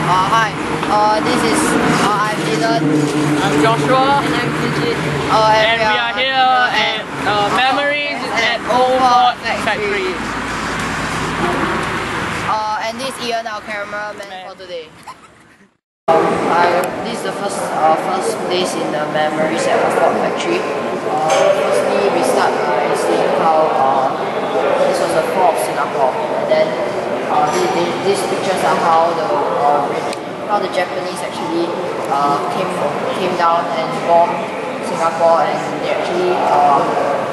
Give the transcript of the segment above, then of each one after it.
Hi, this is I'm Dylan. I'm Joshua. And I'm Bridget. And we are here at Memories at Old Fort Factory. And this is Ian, our cameraman for today. This is the first place in the Memories at Old Fort Factory. Firstly, we start by seeing how this was the fall of Singapore, and then these pictures are how the Japanese actually came down and bombed Singapore, and they actually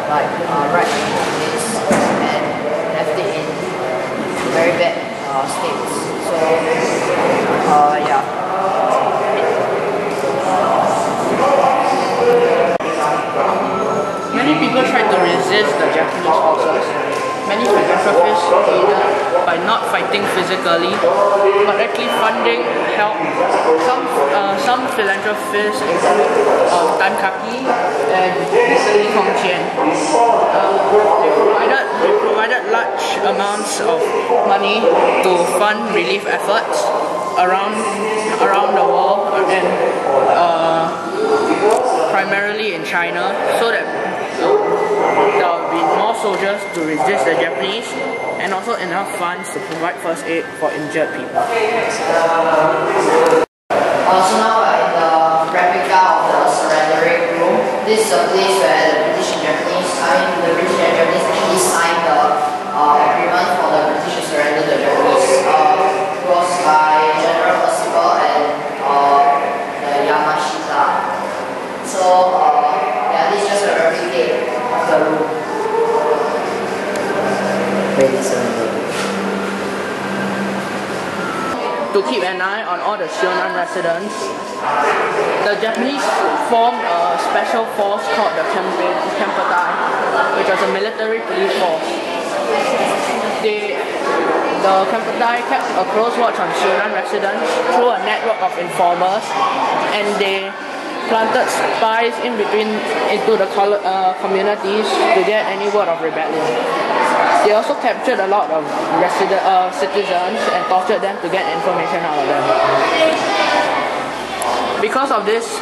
right this and left it in very bad states. So yeah. Many people tried to resist the Japanese forces. Many philanthropists aided by not fighting physically, but actually funding help. Some philanthropists include Tan Kaki and Lee Kong Chian. They provided large amounts of money to fund relief efforts around the world and primarily in China, so that there will be more soldiers to resist the Japanese, and also enough funds to provide first aid for injured people. So now we're in the replica of the surrendering room. This is a place where the British and Japanese actually signed the agreement for the British to surrender the Japanese. It was by General Percival and the Yamashita. So yeah, this is just a replicate of the room. To keep an eye on all the Sionan residents, the Japanese formed a special force called the Kempeitai, which was a military police force. The Kempeitai kept a close watch on Sionan residents through a network of informers, and they planted spies into the communities to get any word of rebellion. They also captured a lot of citizens and tortured them to get information out of them. Because of this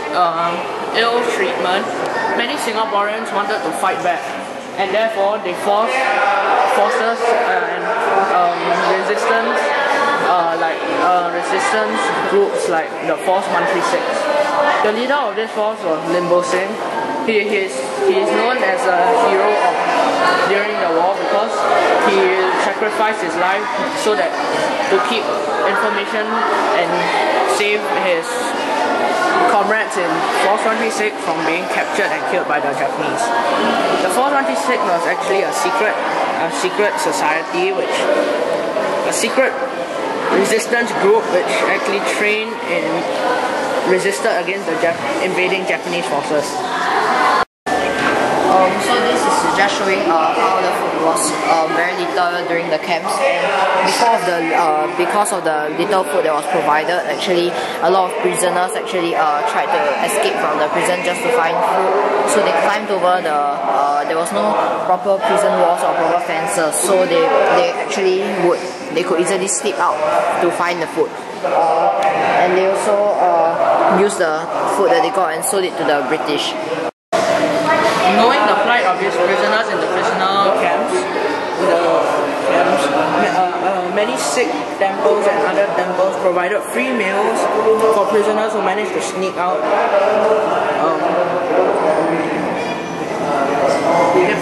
ill treatment, many Singaporeans wanted to fight back, and therefore they forced forces and resistance groups like the Force 136. The leader of this force was Limbo Singh. He is known as a hero during the war because he sacrificed his life so that to keep information and save his comrades in Force 136 from being captured and killed by the Japanese. The Force 136 was actually a secret society, a secret resistance group which actually trained and resisted against the invading Japanese forces. So this is just showing how the food was very little during the camps, and because of the little food that was provided, actually a lot of prisoners actually tried to escape from the prison just to find food. So they climbed over there was no proper prison walls or proper fences, so they could easily slip out to find the food. And they also used the food that they got and sold it to the British. Knowing the plight of these prisoners in the prisoner camps, many Sikh temples and other temples provided free meals for prisoners who managed to sneak out. They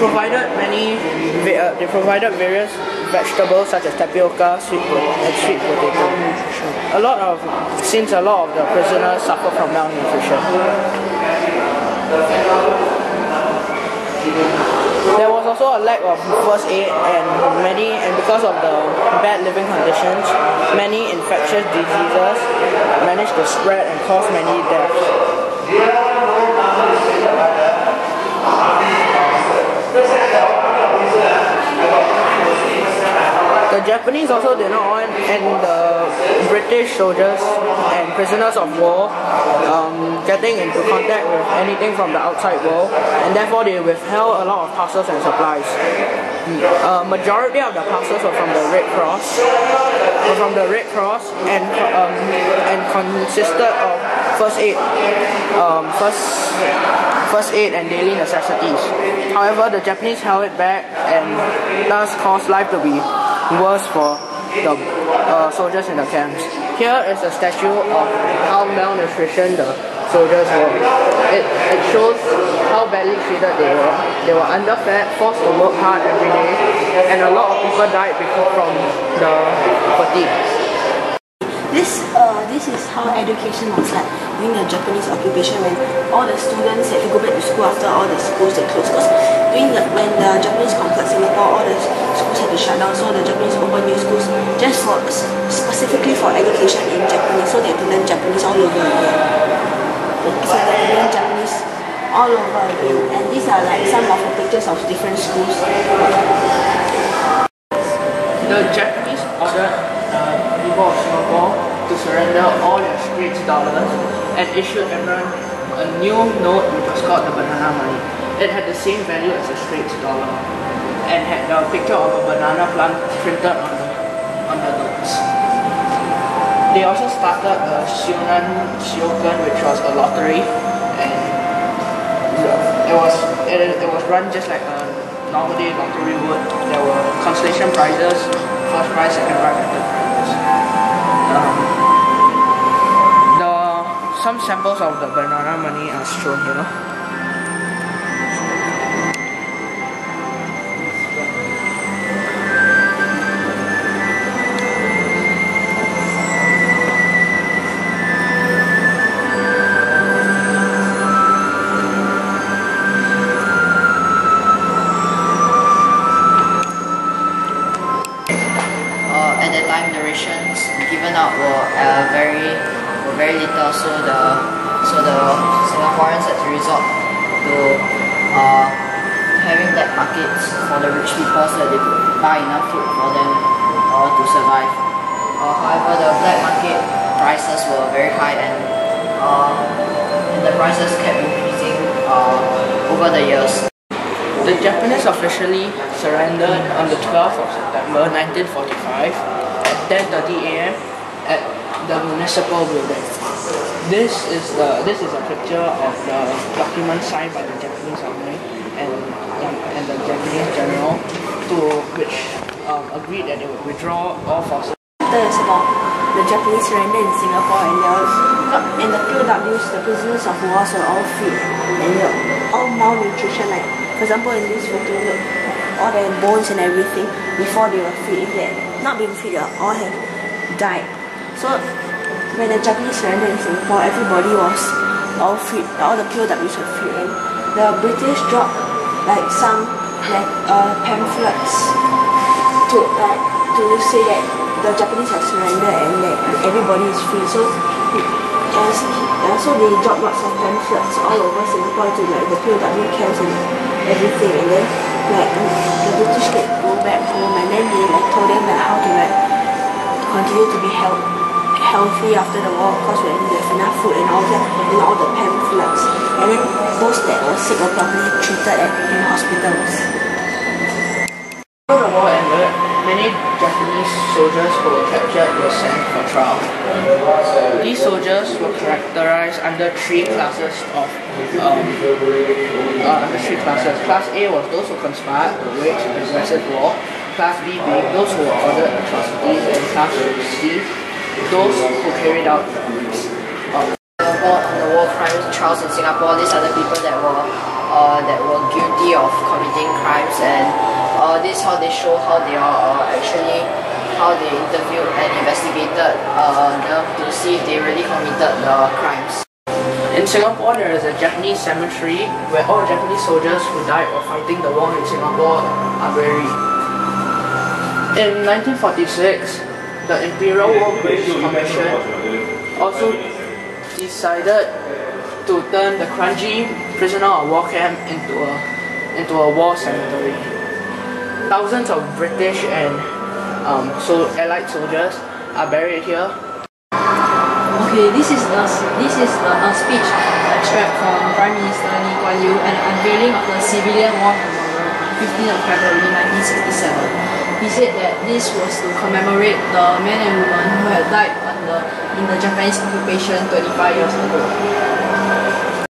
provided various vegetables such as tapioca, and sweet potato. Since a lot of the prisoners suffer from malnutrition. There was also a lack of first aid, and because of the bad living conditions, many infectious diseases managed to spread and cause many deaths. The Japanese also did not want, and the British soldiers and prisoners of war getting into contact with anything from the outside world, and therefore they withheld a lot of parcels and supplies. Majority of the parcels were from the Red Cross, were from the Red Cross and consisted of first aid and daily necessities. However, the Japanese held it back and thus caused life to be worse for the soldiers in the camps. Here is a statue of how malnutrition the soldiers were. It shows how badly treated they were. They were underfed, forced to work hard every day, and a lot of people died from the fatigue. This is how education was like during the Japanese occupation, when all the students had to go back to school after all the schools had closed. Because when the Japanese conquered Singapore, all the schools had to shut down, so the Japanese opened new schools just specifically for education in Japanese, so they had to learn Japanese all over again. So they had to learn Japanese all over again. And these are like some of the pictures of different schools. The Japanese ordered people of Singapore to surrender all their Straits dollars and issued everyone a new note which was called the banana money. It had the same value as a Straits dollar and had a picture of a banana plant printed on the notes. They also started a Shiokan, which was a lottery, and it was run just like a normal day lottery would. There were consolation prizes, first prize, second prize, and third prize. Some samples of the banana money are shown here. At that time, the rations given out were very little, so the Singaporeans had to resort to having black markets for the rich people so that they could buy enough food for them to survive. However, the black market prices were very high, and the prices kept increasing over the years. The Japanese officially surrendered on the 12th of September 1945 at 10:30 a.m. at the municipal building. This is a picture of the document signed by the Japanese army and the Japanese general, to which agreed that they would withdraw all forces. It's about the Japanese surrender in Singapore, and the POWs, the prisoners of war, were all freed, and they were all malnutrition. Like for example, in this photo, look, all their bones and everything before they were freed. If they had not been freed, they all have died. So when the Japanese surrendered in Singapore, everybody was all freed, all the POWs were freed, and the British dropped like some pamphlets to say that the Japanese have surrendered and that everybody is free. So they dropped lots of pamphlets all over Singapore to like the POW camps and everything, and then like the British could go back home, and then they like told them like how to like continue to be healthy after the war, because we have enough food and all that, and all the pamphlets, and then those that were sick were properly treated in hospitals. After the war ended, many Japanese soldiers who were captured were sent for trial. These soldiers were characterized under three classes Class A was those who conspired to wage aggressive war. Class B being those who ordered atrocities, and Class C those who carried out crimes. On the war crimes trials in Singapore, these are the people that were guilty of committing crimes, and this is how they show how they are how they interviewed and investigated them to see if they really committed the crimes. In Singapore, there is a Japanese cemetery where all Japanese soldiers who died while fighting the war in Singapore are buried. In 1946, the Imperial War Crimes Commission also decided to turn the Kranji prisoner of war camp into a war cemetery. Thousands of British and Allied soldiers are buried here. Okay, this is a speech extract from Prime Minister Lee Kuan Yew at the unveiling of the Civilian War Memorial, 15th of February 1967. he said that this was to commemorate the men and women who had died in the Japanese occupation 25 years ago.